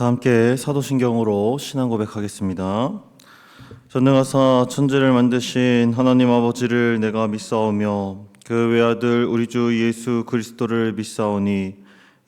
다 함께 사도신경으로 신앙 고백하겠습니다. 전능하사 천지를 만드신 하나님 아버지를 내가 믿사오며 그 외아들 우리 주 예수 그리스도를 믿사오니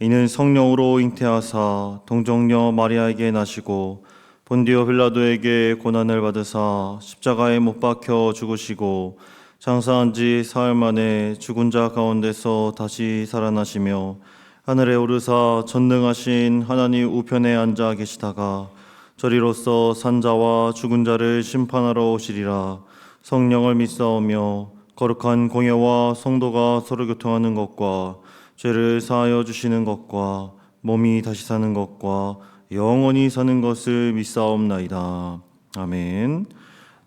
이는 성령으로 잉태하사 동정녀 마리아에게 나시고 본디오 빌라도에게 고난을 받으사 십자가에 못 박혀 죽으시고 장사한 지 사흘 만에 죽은 자 가운데서 다시 살아나시며 하늘에 오르사 전능하신 하나님 우편에 앉아 계시다가 저리로서 산자와 죽은 자를 심판하러 오시리라. 성령을 믿사오며 거룩한 공예와 성도가 서로 교통하는 것과 죄를 사하여 주시는 것과 몸이 다시 사는 것과 영원히 사는 것을 믿사옵나이다. 아멘.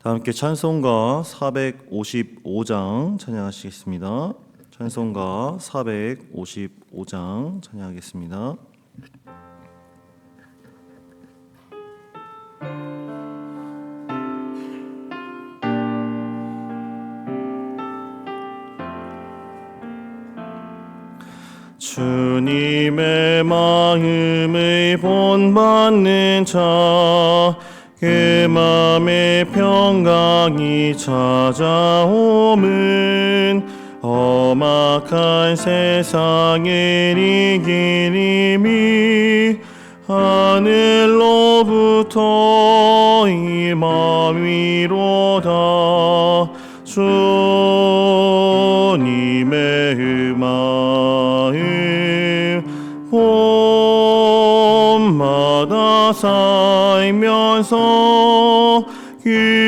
다 함께 찬송가 455장 찬양하시겠습니다. 찬송가 455장 찬양하겠습니다. 주님의 마음을 본받는 자, 그 마음의 평강이 찾아오면 험악한 세상을 이길 힘이 하늘로부터 임함이로다. 주님의 마음 봄마다 살면서 그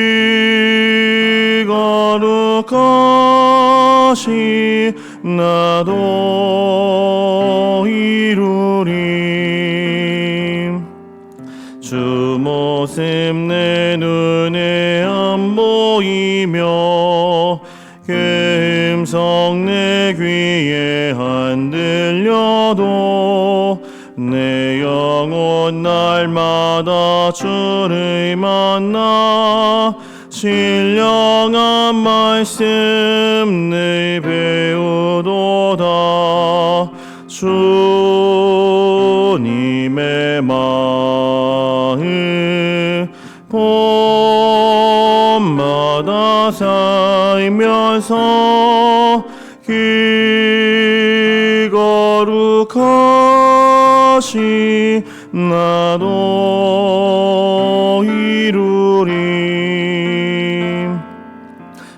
거룩하신 나도 이루리. 주 모습 내 눈에 안 보이며 그 음성 내 귀에 안 들려도 내 영혼 날마다 주를 만나 신령한 말씀 늘 배우도다. 주님의 마음 봄마다 살면서 그 거룩하신 나도 이루리.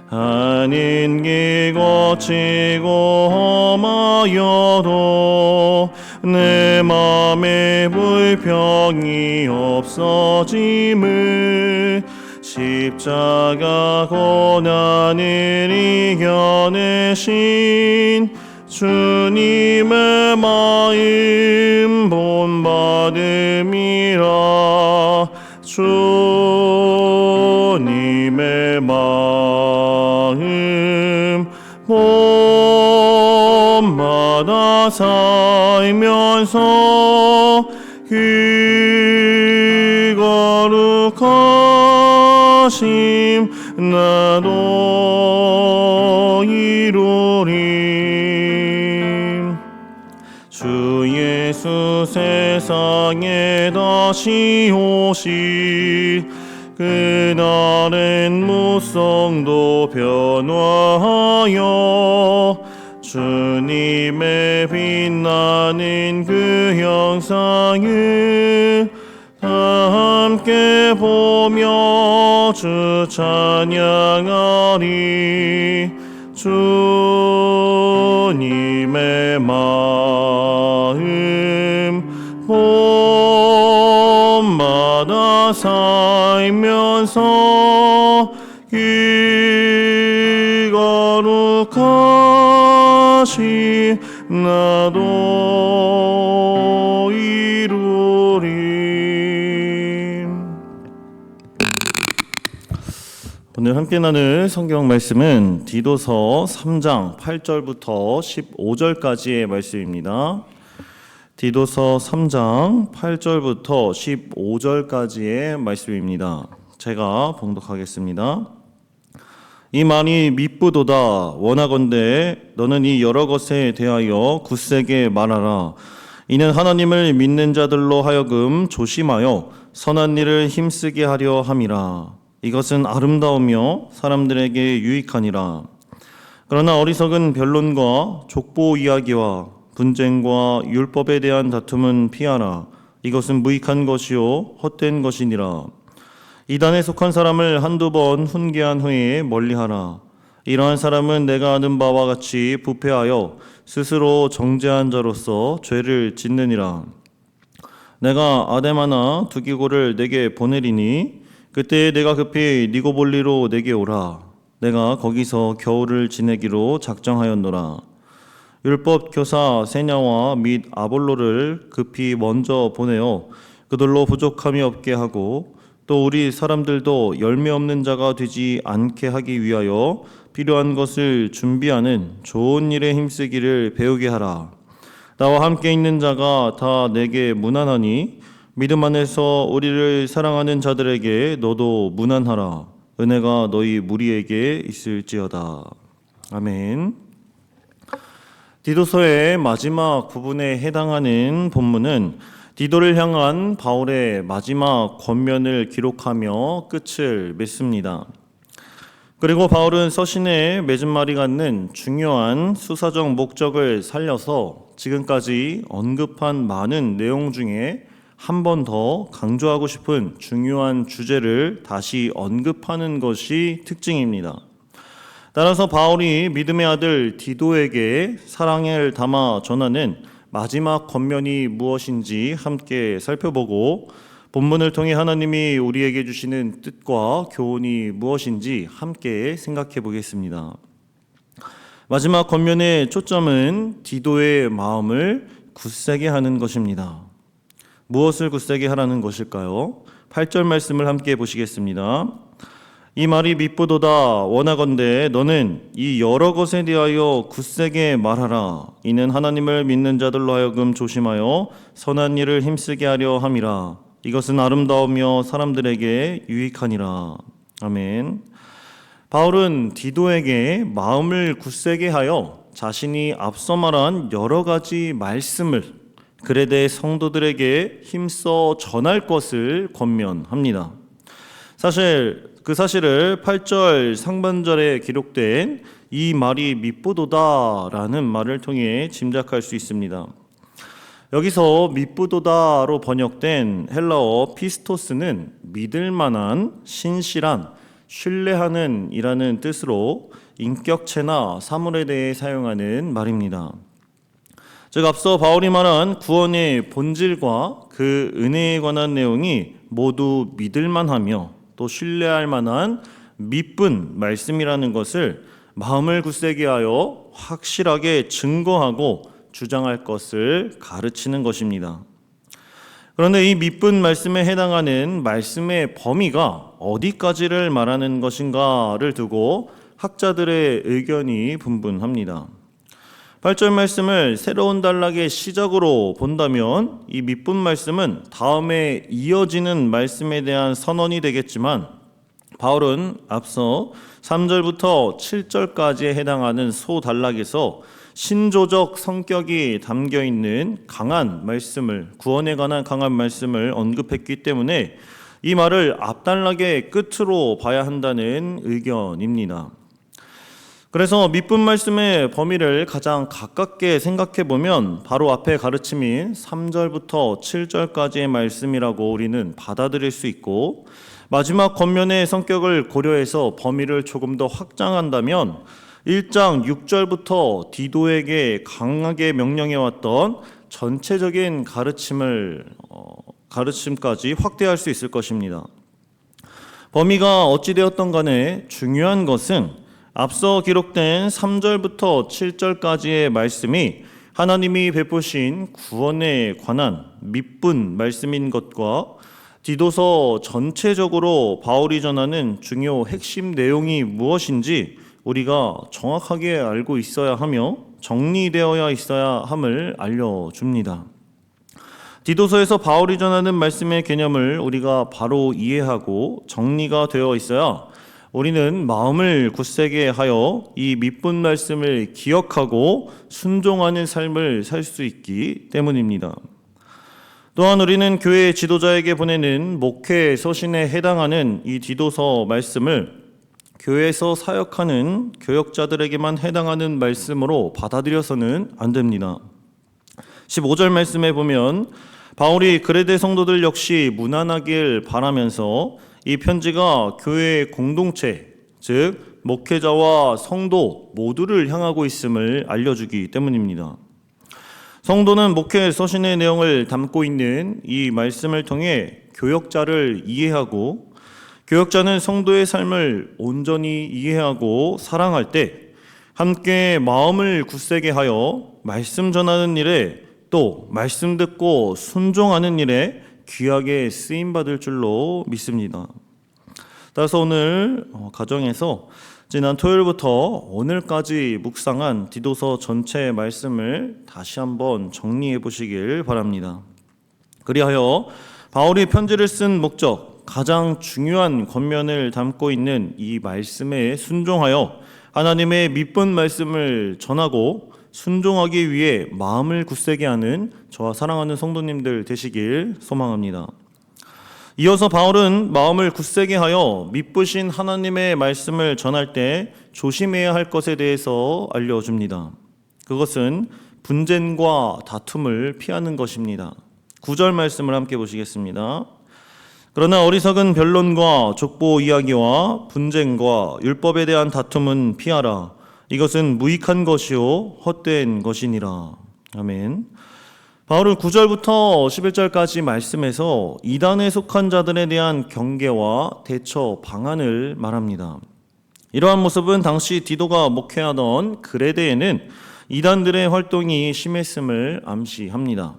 하는 길 거치고 험하여도 내 맘에 불평이 없어짐을 십자가 고난을 이겨내신 주님의 마음 본받음이라. 주님의 마음 봄마다 살면서 그 거룩하심 나도 이루리. 주 예수 세상에 다시 오시 그날은 무성도 변화하여 주님의 빛나는 그 형상을 함께 보며 주 찬양하리. 주님의 마음 봄마다 살면서 그 거룩하신 나도 이루리. 오늘 함께 나눌 성경 말씀은 디도서 3장 8절부터 15절까지의 말씀입니다. 디도서 3장 8절부터 15절까지의 말씀입니다. 제가 봉독하겠습니다. 이 말이 미쁘도다. 원하건대 너는 이 여러 것에 대하여 굳세게 말하라. 이는 하나님을 믿는 자들로 하여금 조심하여 선한 일을 힘쓰게 하려 함이라. 이것은 아름다우며 사람들에게 유익하니라. 그러나 어리석은 변론과 족보 이야기와 분쟁과 율법에 대한 다툼은 피하라. 이것은 무익한 것이요 헛된 것이니라. 이단에 속한 사람을 한두 번 훈계한 후에 멀리하라. 이러한 사람은 내가 아는 바와 같이 부패하여 스스로 정죄한 자로서 죄를 짓느니라. 내가 아데마나 두기고를 내게 보내리니 그때 내가 급히 니고볼리로 내게 오라. 내가 거기서 겨울을 지내기로 작정하였노라. 율법 교사 세냐와 및 아볼로를 급히 먼저 보내어 그들로 부족함이 없게 하고 또 우리 사람들도 열매 없는 자가 되지 않게 하기 위하여 필요한 것을 준비하는 좋은 일에 힘쓰기를 배우게 하라. 나와 함께 있는 자가 다 내게 무난하니 믿음 안에서 우리를 사랑하는 자들에게 너도 무난하라. 은혜가 너희 무리에게 있을지어다. 아멘. 디도서의 마지막 부분에 해당하는 본문은 디도를 향한 바울의 마지막 권면을 기록하며 끝을 맺습니다. 그리고 바울은 서신의 맺은말이 갖는 중요한 수사적 목적을 살려서 지금까지 언급한 많은 내용 중에 한 번 더 강조하고 싶은 중요한 주제를 다시 언급하는 것이 특징입니다. 따라서 바울이 믿음의 아들 디도에게 사랑을 담아 전하는 마지막 권면이 무엇인지 함께 살펴보고 본문을 통해 하나님이 우리에게 주시는 뜻과 교훈이 무엇인지 함께 생각해 보겠습니다. 마지막 권면의 초점은 디도의 마음을 굳세게 하는 것입니다. 무엇을 굳세게 하라는 것일까요? 8절 말씀을 함께 보시겠습니다. 이 말이 밉보도다. 원하건대 너는 이 여러 것에 대하여 굳세게 말하라. 이는 하나님을 믿는 자들로 하여금 조심하여 선한 일을 힘쓰게 하려 함이라. 이것은 아름다우며 사람들에게 유익하니라. 아멘. 바울은 디도에게 마음을 굳세게 하여 자신이 앞서 말한 여러 가지 말씀을 그레데 성도들에게 힘써 전할 것을 권면합니다. 사실 그 사실을 8절 상반절에 기록된 이 말이 밉보도다라는 말을 통해 짐작할 수 있습니다. 여기서 밉보도다로 번역된 헬라어 피스토스는 믿을 만한, 신실한, 신뢰하는 이라는 뜻으로 인격체나 사물에 대해 사용하는 말입니다. 즉 앞서 바울이 말한 구원의 본질과 그 은혜에 관한 내용이 모두 믿을만하며 또 신뢰할 만한 믿은 말씀이라는 것을 마음을 굳세게 하여 확실하게 증거하고 주장할 것을 가르치는 것입니다. 그런데 이 믿은 말씀에 해당하는 말씀의 범위가 어디까지를 말하는 것인가를 두고 학자들의 의견이 분분합니다. 8절 말씀을 새로운 단락의 시작으로 본다면 이 믿은 말씀은 다음에 이어지는 말씀에 대한 선언이 되겠지만 바울은 앞서 3절부터 7절까지에 해당하는 소단락에서 신조적 성격이 담겨있는 강한 말씀을, 구원에 관한 강한 말씀을 언급했기 때문에 이 말을 앞단락의 끝으로 봐야 한다는 의견입니다. 그래서 믿은 말씀의 범위를 가장 가깝게 생각해 보면 바로 앞에 가르침인 3절부터 7절까지의 말씀이라고 우리는 받아들일 수 있고, 마지막 권면의 성격을 고려해서 범위를 조금 더 확장한다면 1장 6절부터 디도에게 강하게 명령해왔던 전체적인 가르침까지 확대할 수 있을 것입니다. 범위가 어찌되었던 간에 중요한 것은 앞서 기록된 3절부터 7절까지의 말씀이 하나님이 베푸신 구원에 관한 믿은 말씀인 것과 디도서 전체적으로 바울이 전하는 중요 핵심 내용이 무엇인지 우리가 정확하게 알고 있어야 하며 정리되어야 있어야 함을 알려줍니다. 디도서에서 바울이 전하는 말씀의 개념을 우리가 바로 이해하고 정리가 되어 있어야 우리는 마음을 굳세게 하여 이 밑본 말씀을 기억하고 순종하는 삶을 살 수 있기 때문입니다. 또한 우리는 교회 지도자에게 보내는 목회 서신에 해당하는 이 디도서 말씀을 교회에서 사역하는 교역자들에게만 해당하는 말씀으로 받아들여서는 안 됩니다. 15절 말씀에 보면 바울이 그레데 성도들 역시 무난하길 바라면서 이 편지가 교회의 공동체, 즉 목회자와 성도 모두를 향하고 있음을 알려주기 때문입니다. 성도는 목회 서신의 내용을 담고 있는 이 말씀을 통해 교역자를 이해하고 교역자는 성도의 삶을 온전히 이해하고 사랑할 때 함께 마음을 굳세게 하여 말씀 전하는 일에 또 말씀 듣고 순종하는 일에 귀하게 쓰임받을 줄로 믿습니다. 따라서 오늘 가정에서 지난 토요일부터 오늘까지 묵상한 디도서 전체 말씀을 다시 한번 정리해 보시길 바랍니다. 그리하여 바울이 편지를 쓴 목적, 가장 중요한 권면을 담고 있는 이 말씀에 순종하여 하나님의 믿본 말씀을 전하고 순종하기 위해 마음을 굳세게 하는 저와 사랑하는 성도님들 되시길 소망합니다. 이어서 바울은 마음을 굳세게 하여 믿으신 하나님의 말씀을 전할 때 조심해야 할 것에 대해서 알려줍니다. 그것은 분쟁과 다툼을 피하는 것입니다. 9절 말씀을 함께 보시겠습니다. 그러나 어리석은 변론과 족보 이야기와 분쟁과 율법에 대한 다툼은 피하라. 이것은 무익한 것이요 헛된 것이니라. 아멘. 바울은 9절부터 11절까지 말씀에서 이단에 속한 자들에 대한 경계와 대처 방안을 말합니다. 이러한 모습은 당시 디도가 목회하던 그레데에는 이단들의 활동이 심했음을 암시합니다.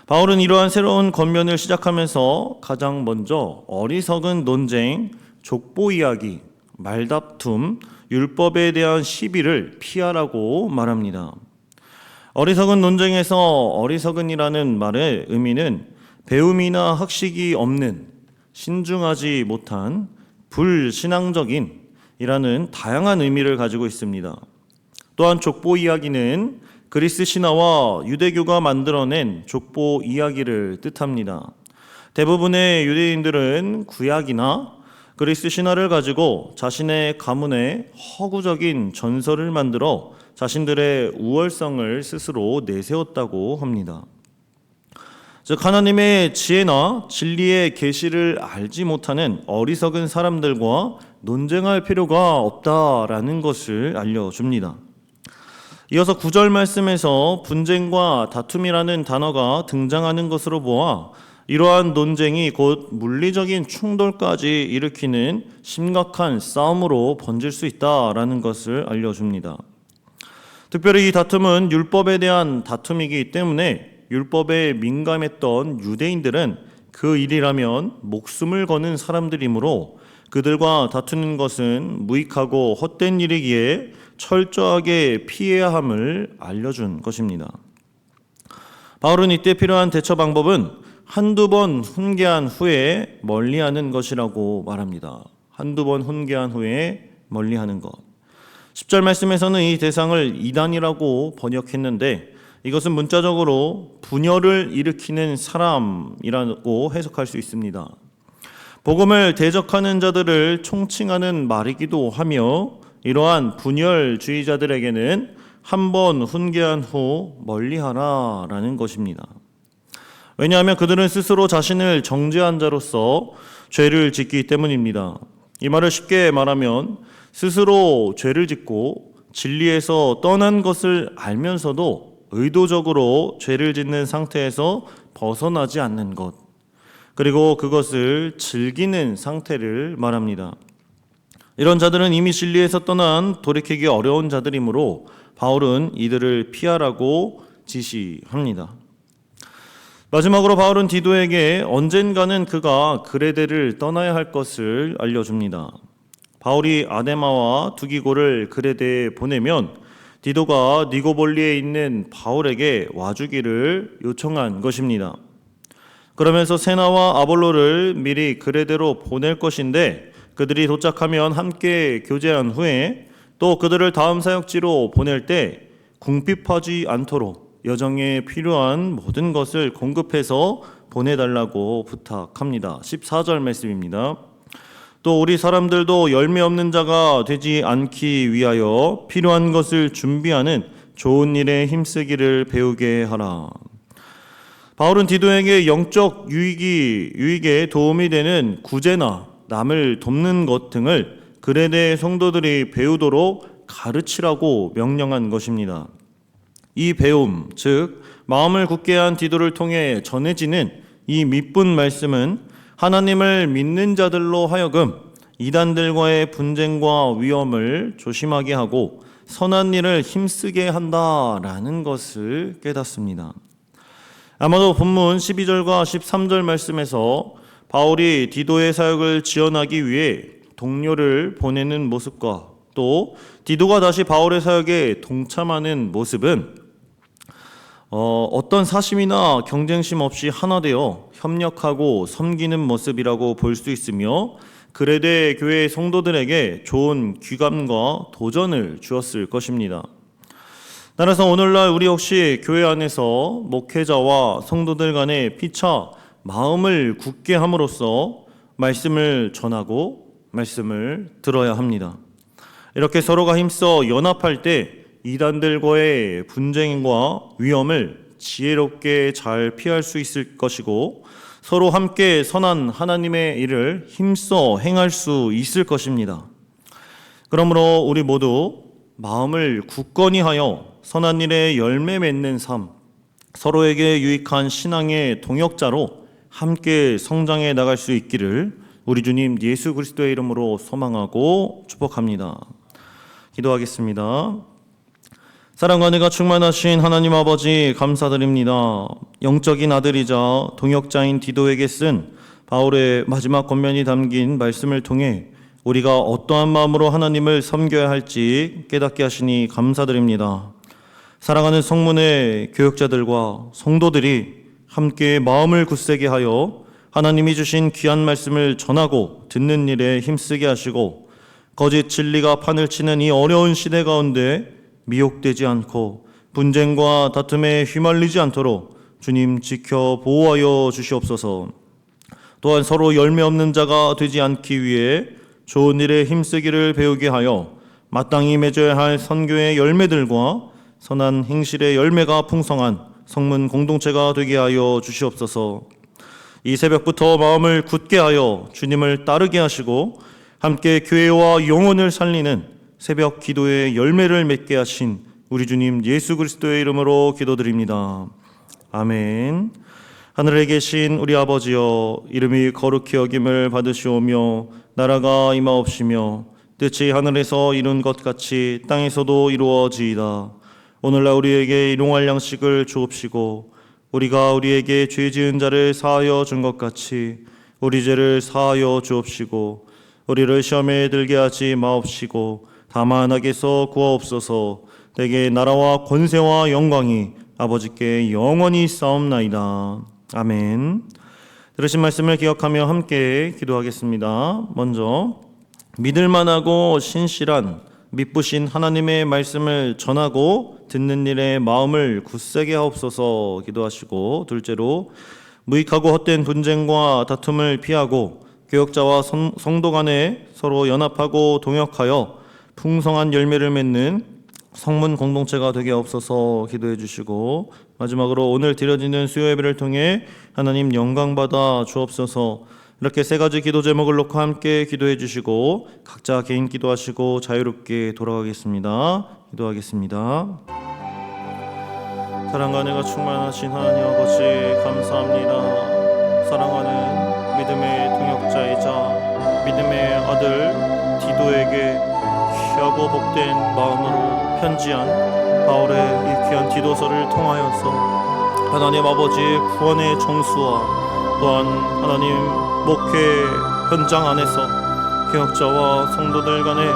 바울은 이러한 새로운 권면을 시작하면서 가장 먼저 어리석은 논쟁, 족보 이야기, 말다툼, 율법에 대한 시비를 피하라고 말합니다. 어리석은 논쟁에서 어리석은이라는 말의 의미는 배움이나 학식이 없는, 신중하지 못한, 불신앙적인 이라는 다양한 의미를 가지고 있습니다. 또한 족보 이야기는 그리스 신화와 유대교가 만들어낸 족보 이야기를 뜻합니다. 대부분의 유대인들은 구약이나 그리스 신화를 가지고 자신의 가문에 허구적인 전설을 만들어 자신들의 우월성을 스스로 내세웠다고 합니다. 즉 하나님의 지혜나 진리의 계시를 알지 못하는 어리석은 사람들과 논쟁할 필요가 없다라는 것을 알려줍니다. 이어서 9절 말씀에서 분쟁과 다툼이라는 단어가 등장하는 것으로 보아 이러한 논쟁이 곧 물리적인 충돌까지 일으키는 심각한 싸움으로 번질 수 있다라는 것을 알려줍니다. 특별히 이 다툼은 율법에 대한 다툼이기 때문에 율법에 민감했던 유대인들은 그 일이라면 목숨을 거는 사람들이므로 그들과 다투는 것은 무익하고 헛된 일이기에 철저하게 피해야 함을 알려준 것입니다. 바울은 이때 필요한 대처 방법은 한두 번 훈계한 후에 멀리하는 것이라고 말합니다. 한두 번 훈계한 후에 멀리하는 것. 10절 말씀에서는 이 대상을 이단이라고 번역했는데 이것은 문자적으로 분열을 일으키는 사람이라고 해석할 수 있습니다. 복음을 대적하는 자들을 총칭하는 말이기도 하며 이러한 분열주의자들에게는 한 번 훈계한 후 멀리하라라는 것입니다. 왜냐하면 그들은 스스로 자신을 정죄한 자로서 죄를 짓기 때문입니다. 이 말을 쉽게 말하면 스스로 죄를 짓고 진리에서 떠난 것을 알면서도 의도적으로 죄를 짓는 상태에서 벗어나지 않는 것, 그리고 그것을 즐기는 상태를 말합니다. 이런 자들은 이미 진리에서 떠난 돌이키기 어려운 자들이므로 바울은 이들을 피하라고 지시합니다. 마지막으로 바울은 디도에게 언젠가는 그가 그레데를 떠나야 할 것을 알려줍니다. 바울이 아데마와 두기고를 그레데에 보내면 디도가 니고볼리에 있는 바울에게 와주기를 요청한 것입니다. 그러면서 세나와 아볼로를 미리 그레데로 보낼 것인데 그들이 도착하면 함께 교제한 후에 또 그들을 다음 사역지로 보낼 때 궁핍하지 않도록 여정에 필요한 모든 것을 공급해서 보내달라고 부탁합니다. 14절 말씀입니다. 또 우리 사람들도 열매 없는 자가 되지 않기 위하여 필요한 것을 준비하는 좋은 일에 힘쓰기를 배우게 하라. 바울은 디도에게 영적 유익에 도움이 되는 구제나 남을 돕는 것 등을 그레네 성도들이 배우도록 가르치라고 명령한 것입니다. 이 배움, 즉 마음을 굳게 한 디도를 통해 전해지는 이 밑분 말씀은 하나님을 믿는 자들로 하여금 이단들과의 분쟁과 위험을 조심하게 하고 선한 일을 힘쓰게 한다라는 것을 깨닫습니다. 아마도 본문 12절과 13절 말씀에서 바울이 디도의 사역을 지원하기 위해 동료를 보내는 모습과 또 디도가 다시 바울의 사역에 동참하는 모습은 어떤 사심이나 경쟁심 없이 하나 되어 협력하고 섬기는 모습이라고 볼 수 있으며 그레네 교회 성도들에게 좋은 귀감과 도전을 주었을 것입니다. 따라서 오늘날 우리 역시 교회 안에서 목회자와 성도들 간의 피차 마음을 굳게 함으로써 말씀을 전하고 말씀을 들어야 합니다. 이렇게 서로가 힘써 연합할 때 이단들과의 분쟁과 위험을 지혜롭게 잘 피할 수 있을 것이고 서로 함께 선한 하나님의 일을 힘써 행할 수 있을 것입니다. 그러므로 우리 모두 마음을 굳건히 하여 선한 일에 열매 맺는 삶, 서로에게 유익한 신앙의 동역자로 함께 성장해 나갈 수 있기를 우리 주님 예수 그리스도의 이름으로 소망하고 축복합니다. 기도하겠습니다. 사랑과 은혜가 충만하신 하나님 아버지 감사드립니다. 영적인 아들이자 동역자인 디도에게 쓴 바울의 마지막 권면이 담긴 말씀을 통해 우리가 어떠한 마음으로 하나님을 섬겨야 할지 깨닫게 하시니 감사드립니다. 사랑하는 성문의 교역자들과 성도들이 함께 마음을 굳세게 하여 하나님이 주신 귀한 말씀을 전하고 듣는 일에 힘쓰게 하시고 거짓 진리가 판을 치는 이 어려운 시대 가운데 미혹되지 않고 분쟁과 다툼에 휘말리지 않도록 주님 지켜 보호하여 주시옵소서. 또한 서로 열매 없는 자가 되지 않기 위해 좋은 일에 힘쓰기를 배우게 하여 마땅히 맺어야 할 선교의 열매들과 선한 행실의 열매가 풍성한 성문 공동체가 되게 하여 주시옵소서. 이 새벽부터 마음을 굳게 하여 주님을 따르게 하시고 함께 교회와 영혼을 살리는 새벽 기도의 열매를 맺게 하신 우리 주님 예수 그리스도의 이름으로 기도드립니다. 아멘. 하늘에 계신 우리 아버지여, 이름이 거룩히 여김을 받으시오며 나라가 임하옵시며 뜻이 하늘에서 이룬 것 같이 땅에서도 이루어지이다. 오늘날 우리에게 일용할 양식을 주옵시고 우리가 우리에게 죄 지은 자를 사하여 준 것 같이 우리 죄를 사하여 주옵시고 우리를 시험에 들게 하지 마옵시고 다만 악에서 구하옵소서. 대개 나라와 권세와 영광이 아버지께 영원히 싸움나이다. 아멘. 들으신 말씀을 기억하며 함께 기도하겠습니다. 먼저 믿을만하고 신실한 믿부신 하나님의 말씀을 전하고 듣는 일에 마음을 굳세게 하옵소서 기도하시고, 둘째로 무익하고 헛된 분쟁과 다툼을 피하고 교역자와 성도 간에 서로 연합하고 동역하여 풍성한 열매를 맺는 성문 공동체가 되게 하옵소서 기도해 주시고, 마지막으로 오늘 드려지는 수요 예배를 통해 하나님 영광 받아 주옵소서. 이렇게 세 가지 기도 제목을 놓고 함께 기도해 주시고 각자 개인 기도하시고 자유롭게 돌아가겠습니다. 기도하겠습니다. 사랑과 은혜가 충만하신 하나님 아버지 감사합니다. 사랑하는 믿음의 동역자이자 믿음의 아들 디도에게 귀하고 복된 마음으로 편지한 바울의 이 귀한 디도서를 통하여서 하나님 아버지의 구원의 정수와 또한 하나님 목회 현장 안에서 교역자와 성도들 간에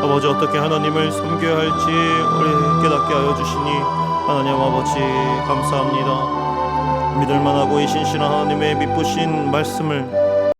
아버지 어떻게 하나님을 섬겨야 할지 우리 깨닫게 하여 주시니 하나님 아버지 감사합니다. 믿을만하고 이 신실한 하나님의 믿부신 말씀을